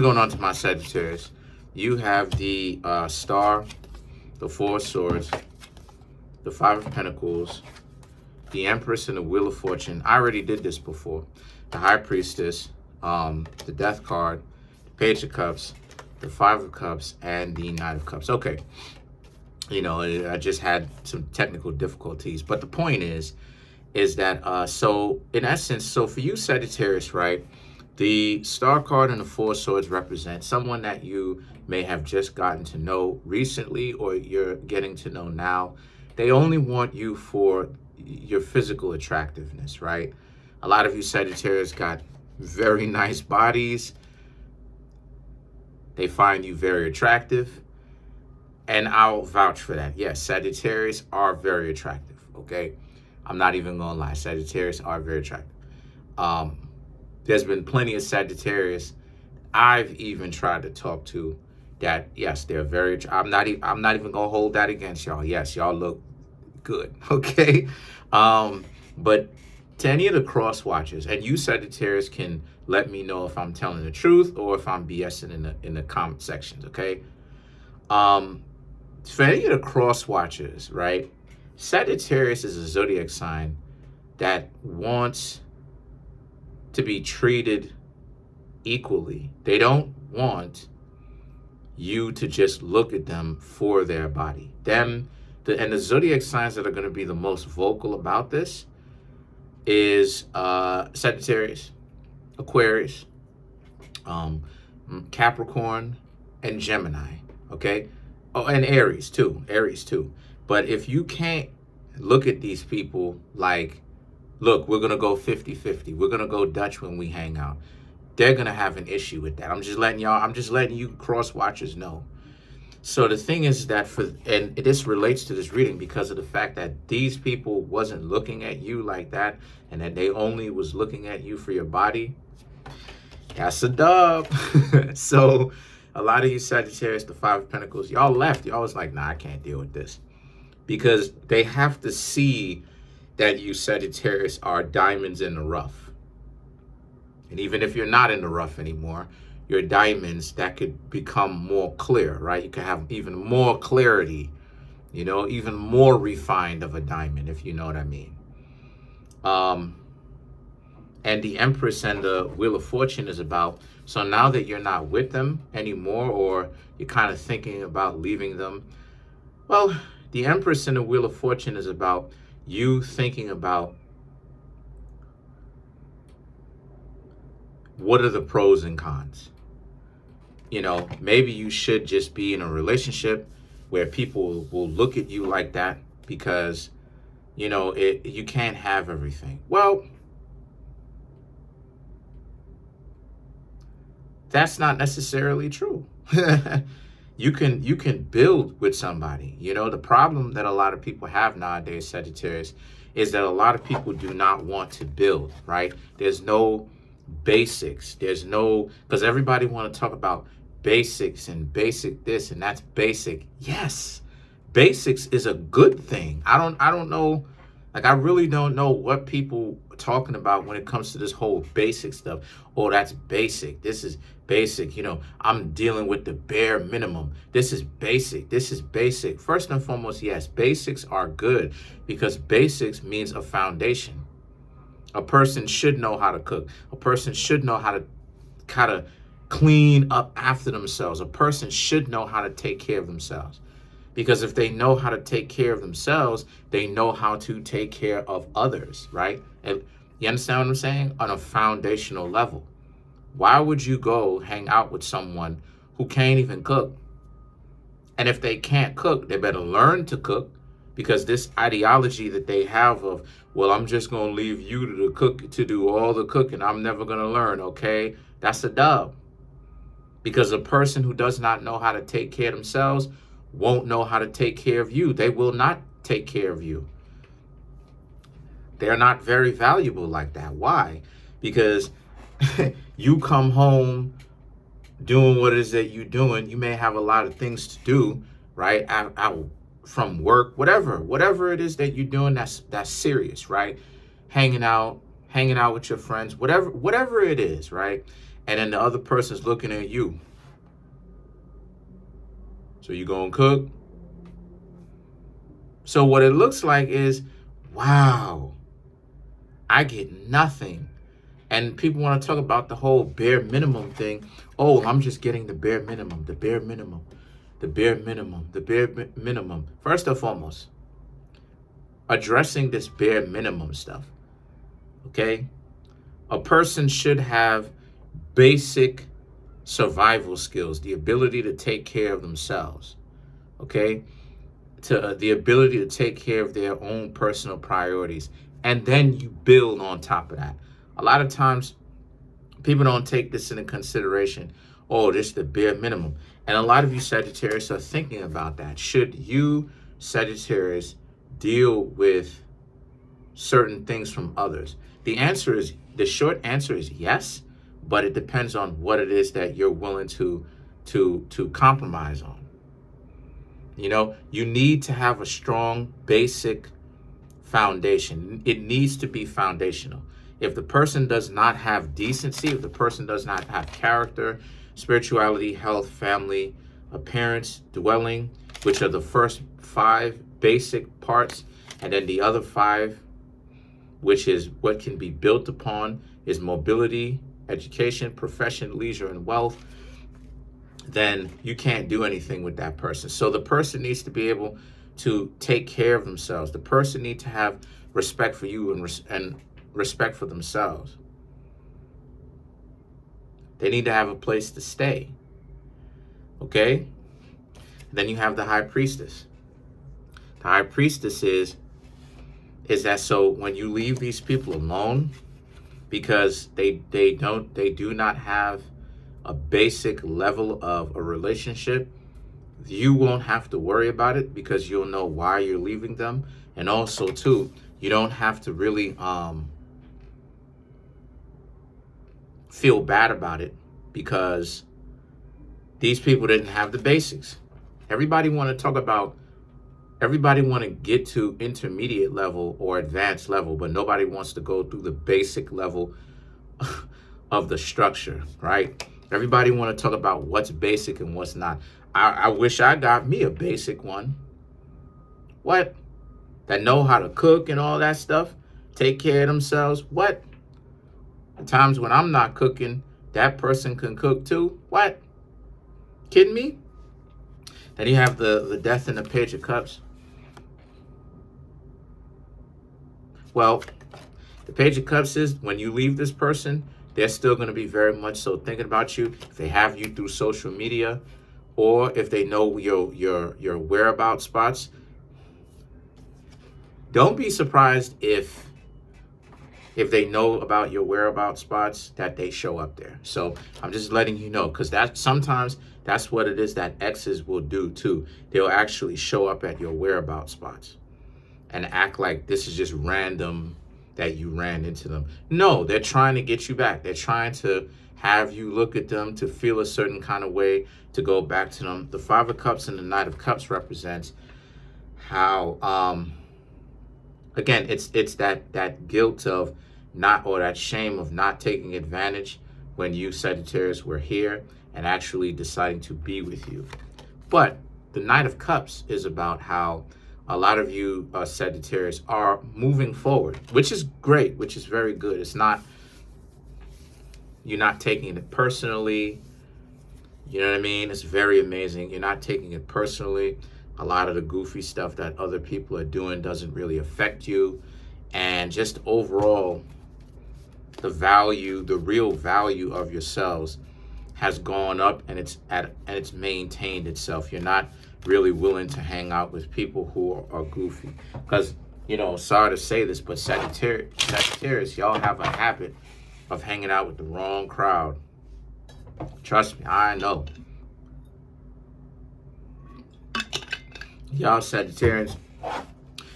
Going on to my Sagittarius, you have the Star, the Four of Swords, the Five of Pentacles, the Empress, and the Wheel of Fortune. I already did this before. The High Priestess, the Death card, the Page of Cups, the Five of Cups, and the Knight of Cups. Okay, you know, I just had some technical difficulties, but the point is that so in essence, so for you Sagittarius, right? The Star card and the Four of Swords represent someone that you may have just gotten to know recently or you're getting to know now. They only want you for your physical attractiveness, right? A lot of you Sagittarius got very nice bodies. They find you very attractive. And I'll vouch for that. Yes, Sagittarius are very attractive, okay? I'm not even gonna lie. Sagittarius are very attractive. There's been plenty of Sagittarius I've even tried to talk to that, yes, they're very, I'm not even gonna hold that against y'all. Yes, y'all look good, okay? But to any of the cross watchers, and you Sagittarius can let me know if I'm telling the truth or if I'm BSing in the comment sections, okay? For any of the cross watchers, right? Sagittarius is a zodiac sign that wants to be treated equally. They don't want you to just look at them for their body. And the zodiac signs that are going to be the most vocal about this is Sagittarius, Aquarius, Capricorn, and Gemini, okay? Oh, and Aries too. But if you can't look at these people like, look, we're going to go 50-50. We're going to go Dutch when we hang out. They're going to have an issue with that. I'm just letting you cross watchers know. So the thing is that and this relates to this reading because of the fact that these people wasn't looking at you like that and that they only was looking at you for your body. That's a dub. So a lot of you Sagittarius, the Five of Pentacles, y'all left. Y'all was like, nah, I can't deal with this. Because they have to see that you Sagittarius are diamonds in the rough. And even if you're not in the rough anymore, you're diamonds that could become more clear, right? You can have even more clarity, you know, even more refined of a diamond, if you know what I mean. And the Empress and the Wheel of Fortune is about, so now that you're not with them anymore or you're kind of thinking about leaving them, well, the Empress and the Wheel of Fortune is about you thinking about what are the pros and cons. You know, maybe you should just be in a relationship where people will look at you like that because, you know, you can't have everything. Well, that's not necessarily true. You can build with somebody. You know, the problem that a lot of people have nowadays, Sagittarius, is that a lot of people do not want to build, right? There's no basics. There's no, because everybody want to talk about basics and basic this and that's basic. Yes, basics is a good thing. I don't know, like I really don't know what people are talking about when it comes to this whole basic stuff. Oh, that's basic. This is basic. You know, I'm dealing with the bare minimum. This is basic. This is basic. First and foremost, yes, basics are good because basics means a foundation. A person should know how to cook. A person should know how to kind of clean up after themselves. A person should know how to take care of themselves. Because if they know how to take care of themselves, they know how to take care of others, right? And you understand what I'm saying? On a foundational level. Why would you go hang out with someone who can't even cook? And if they can't cook, they better learn to cook, because this ideology that they have of, well, I'm just going to leave you to do all the cooking. I'm never going to learn, okay? That's a dub. Because a person who does not know how to take care of themselves won't know how to take care of you. They will not take care of you. They're not very valuable like that. Why? Because you come home doing what it is that you're doing. You may have a lot of things to do, right? Out from work, whatever it is that you're doing, that's serious, right? Hanging out with your friends, whatever it is, right? and then the other person's looking at you. So you gonna cook? So what it looks like is, wow, I get nothing. And people want to talk about the whole bare minimum thing. Oh, I'm just getting the bare minimum, the bare minimum, the bare minimum, the bare minimum. First and foremost, addressing this bare minimum stuff, okay? A person should have basic survival skills, the ability to take care of themselves, okay? The ability to take care of their own personal priorities. And then you build on top of that. A lot of times, people don't take this into consideration. Oh, this is the bare minimum. And a lot of you Sagittarius are thinking about that. Should you, Sagittarius, deal with certain things from others? The short answer is yes, but it depends on what it is that you're willing to compromise on. You know, you need to have a strong basic foundation. It needs to be foundational. If the person does not have decency, if the person does not have character, spirituality, health, family, appearance, dwelling, which are the first 5 basic parts, and then the other 5, which is what can be built upon, is mobility, education, profession, leisure, and wealth, then you can't do anything with that person. So the person needs to be able to take care of themselves. The person needs to have respect for you and respect for themselves. They need to have a place to stay. Okay? Then you have the high priestess. The high priestess is that so when you leave these people alone, because they do not have a basic level of a relationship, you won't have to worry about it because you'll know why you're leaving them. And also too, you don't have to really feel bad about it because these people didn't have the basics. Everybody want to get to intermediate level or advanced level, but nobody wants to go through the basic level of the structure, right? Everybody want to talk about what's basic and what's not. I wish I got me a basic one. What? That know how to cook and all that stuff, take care of themselves. What? The times when I'm not cooking, that person can cook too. What? Kidding me? Then you have the Death and the Page of Cups. Well, the Page of Cups is when you leave this person, they're still going to be very much so thinking about you. If they have you through social media, or if they know your whereabouts spots, don't be surprised if they know about your whereabouts spots that they show up there. So I'm just letting you know, because sometimes that's what it is that exes will do too. They'll actually show up at your whereabouts spots and act like this is just random that you ran into them. No, they're trying to get you back. They're trying to have you look at them, to feel a certain kind of way, to go back to them. The 5 of Cups and the Knight of Cups represents how, again, it's that guilt of not, or that shame of not taking advantage when you Sagittarius were here and actually deciding to be with you. But the Knight of Cups is about how a lot of you Sagittarius are moving forward, which is great, which is very good. It's not, you're not taking it personally. You know what I mean? It's very amazing. You're not taking it personally. A lot of the goofy stuff that other people are doing doesn't really affect you. And just overall, the real value of yourselves has gone up, and it's maintained itself. You're not really willing to hang out with people who are goofy. Because, you know, sorry to say this, but Sagittarius, y'all have a habit of hanging out with the wrong crowd. Trust me, I know. Y'all Sagittarians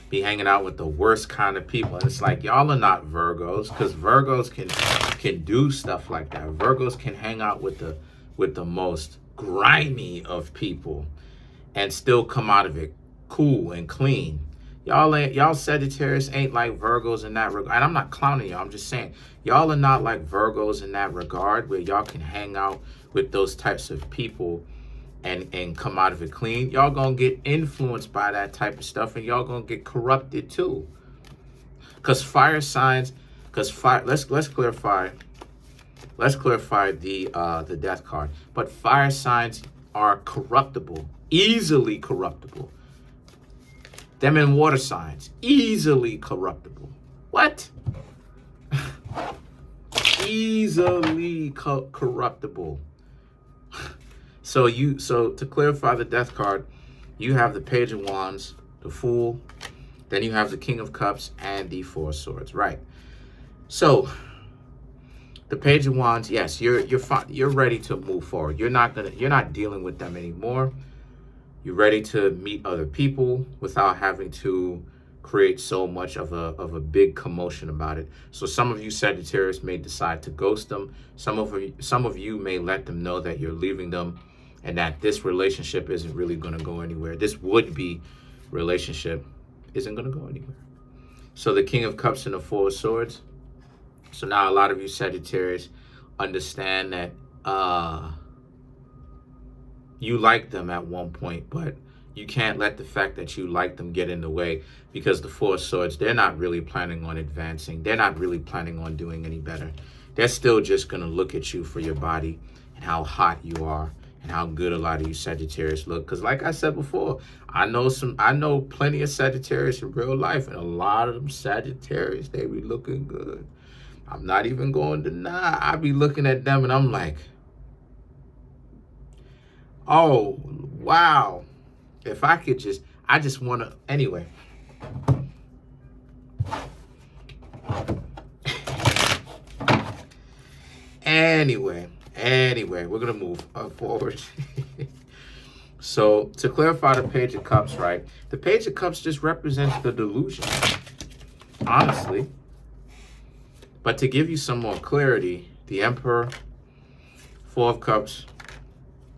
be hanging out with the worst kind of people. And it's like, y'all are not Virgos, because Virgos can do stuff like that. Virgos can hang out with the most grimy of people and still come out of it cool and clean. Y'all Sagittarius ain't like Virgos in that regard. And I'm not clowning y'all. I'm just saying y'all are not like Virgos in that regard, where y'all can hang out with those types of people and come out of it clean. Y'all gonna get influenced by that type of stuff, and y'all gonna get corrupted too. Cause fire signs, let's clarify. Let's clarify the death card. But fire signs are corruptible, easily corruptible. Them in water signs, easily corruptible. What? Easily corruptible. So to clarify the death card, you have the Page of Wands, the Fool, then you have the King of Cups and the Four of Swords, right? So the Page of Wands, yes, you're fine. You're ready to move forward. You're not dealing with them anymore. You're ready to meet other people without having to create so much of a big commotion about it. So some of you Sagittarius may decide to ghost them. Some of you may let them know that you're leaving them and that this relationship isn't really going to go anywhere. This would-be relationship isn't going to go anywhere. So the King of Cups and the Four of Swords. So now a lot of you Sagittarius understand that you like them at one point, but you can't let the fact that you like them get in the way, because the Four of Swords, they're not really planning on advancing. They're not really planning on doing any better. They're still just going to look at you for your body and how hot you are and how good a lot of you Sagittarius look. Because like I said before, I know plenty of Sagittarius in real life, and a lot of them Sagittarius, they be looking good. I'm not even going to deny. I be looking at them and I'm like, oh, wow. If I could I just want to, anyway. Anyway, we're going to move forward. So to clarify the Page of Cups, right? The Page of Cups just represents the delusion, honestly. But to give you some more clarity, the Emperor, Four of Cups,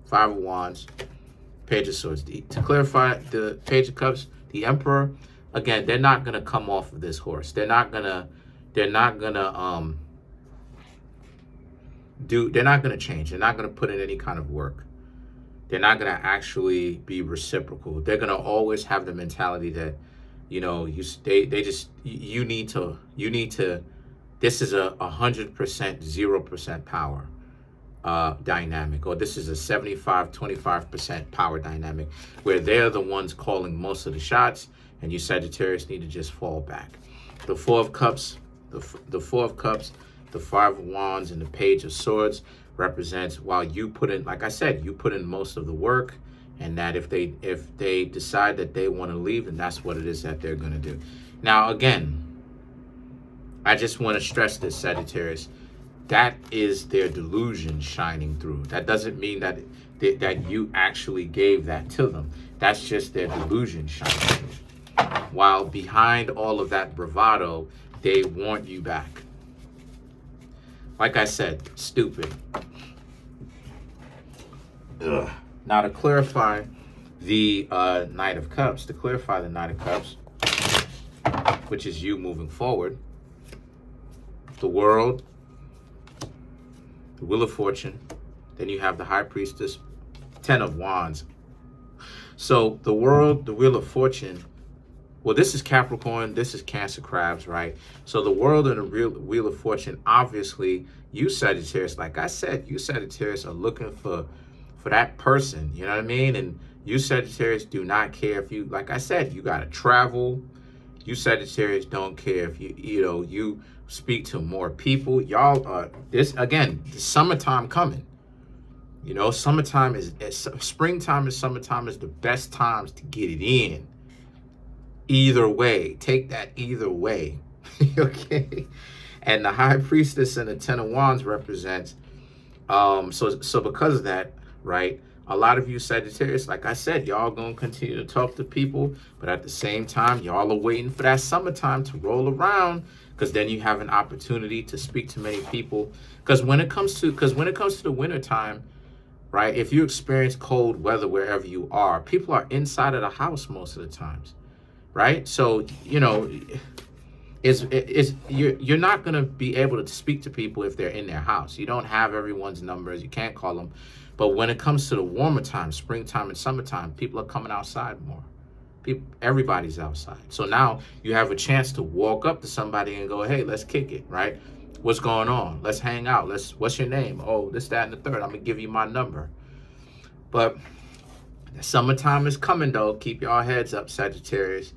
Five of Wands, Page of Swords. To clarify the Page of Cups, the Emperor, again, they're not gonna come off of this horse. They're not gonna change. They're not gonna put in any kind of work. They're not gonna actually be reciprocal. They're gonna always have the mentality that, you know, you need to. This is a 100%, 0% power dynamic, or this is a 75-25% power dynamic, where they're the ones calling most of the shots, and you Sagittarius need to just fall back. The Four of Cups, the Four of Cups, the Five of Wands, and the Page of Swords represents, while you put in, like I said, you put in most of the work, and that if they decide that they want to leave, and that's what it is that they're going to do. Now, again, I just want to stress this, Sagittarius. That is their delusion shining through. That doesn't mean that you actually gave that to them. That's just their delusion shining through. While behind all of that bravado, they want you back. Like I said, stupid. Ugh. Now to clarify the Knight of Cups, which is you moving forward, the World, the Wheel of Fortune, then you have the High Priestess, Ten of Wands. So the World, the Wheel of Fortune, well, this is Capricorn, this is Cancer Crabs, right? So the World and the Wheel of Fortune, obviously, you Sagittarius, like I said, you Sagittarius are looking for that person, you know what I mean? And you Sagittarius do not care if you, like I said, you got to travel. You Sagittarius don't care if you speak to more people. Y'all are, this, again, the summertime coming. You know, springtime and summertime is the best times to get it in. Either way, take that either way. Okay. And the High Priestess and the Ten of Wands represents, so because of that, right, a lot of you Sagittarius, like I said, y'all gonna continue to talk to people, but at the same time, y'all are waiting for that summertime to roll around, because then you have an opportunity to speak to many people. Because when it comes to the winter time, right, if you experience cold weather wherever you are, people are inside of the house most of the times. right? So, you're not going to be able to speak to people if they're in their house. You don't have everyone's numbers. You can't call them. But when it comes to the warmer time, springtime and summertime, people are coming outside more. Everybody's outside. So now you have a chance to walk up to somebody and go, hey, let's kick it, right? What's going on? Let's hang out. What's your name? Oh, this, that, and the third. I'm going to give you my number. But the summertime is coming, though. Keep your heads up, Sagittarius.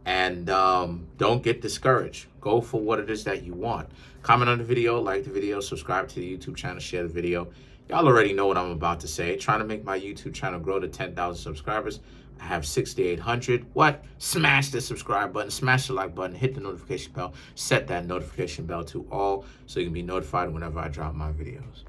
And don't get discouraged. Go for what it is that you want. Comment on the video, like the video, subscribe to the YouTube channel, share the video. Y'all already know what I'm about to say. Trying to make my YouTube channel grow to 10,000 subscribers. I have 6,800. What? Smash the subscribe button, smash the like button, hit the notification bell, set that notification bell to all so you can be notified whenever I drop my videos.